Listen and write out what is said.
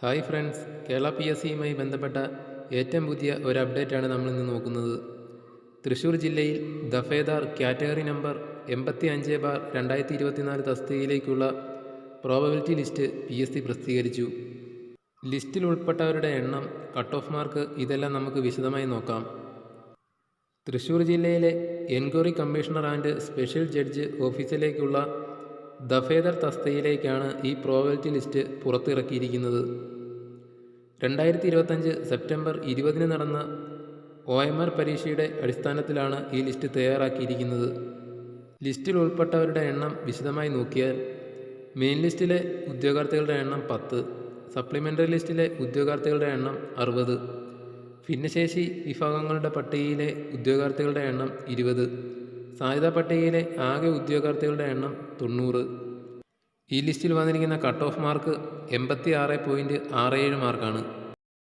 Hi friends, Kerala P S സിയുമായി ബന്ധപ്പെട്ട ഏറ്റവും പുതിയ ഒരു അപ്ഡേറ്റാണ് നമ്മളിന്ന് നോക്കുന്നത്. തൃശ്ശൂർ ജില്ലയിൽ ദഫേദാർ കാറ്റഗറി നമ്പർ 85/2024 തസ്തികയിലേക്കുള്ള പ്രോബബിലിറ്റി ലിസ്റ്റ് PSC പ്രസിദ്ധീകരിച്ചു. ലിസ്റ്റിൽ ഉൾപ്പെട്ടവരുടെ എണ്ണം, കട്ട് ഓഫ് മാർക്ക്, ഇതെല്ലാം നമുക്ക് വിശദമായി നോക്കാം. തൃശ്ശൂർ ജില്ലയിലെ enquiry commissioner and special judge ഓഫീസിലേക്കുള്ള ദഫേദർ തസ്തികയിലേക്കാണ് ഈ പ്രോബബിലിറ്റി ലിസ്റ്റ് പുറത്തിറക്കിയിരിക്കുന്നത്. 2025 സെപ്റ്റംബർ 20 നടന്ന OMR പരീക്ഷയുടെ അടിസ്ഥാനത്തിലാണ് ഈ ലിസ്റ്റ് തയ്യാറാക്കിയിരിക്കുന്നത്. ലിസ്റ്റിൽ ഉൾപ്പെട്ടവരുടെ എണ്ണം വിശദമായി നോക്കിയാൽ മെയിൻ ലിസ്റ്റിലെ ഉദ്യോഗാർത്ഥികളുടെ എണ്ണം 10, സപ്ലിമെൻ്ററി ലിസ്റ്റിലെ ഉദ്യോഗാർത്ഥികളുടെ എണ്ണം 60, ഭിന്നശേഷി വിഭാഗങ്ങളുടെ പട്ടികയിലെ ഉദ്യോഗാർത്ഥികളുടെ എണ്ണം 20, സാധ്യതാ പട്ടികയിലെ ആകെ ഉദ്യോഗാർത്ഥികളുടെ എണ്ണം 90. ഈ ലിസ്റ്റിൽ വന്നിരിക്കുന്ന കട്ട് ഓഫ് മാർക്ക് 86.67 മാർക്കാണ്.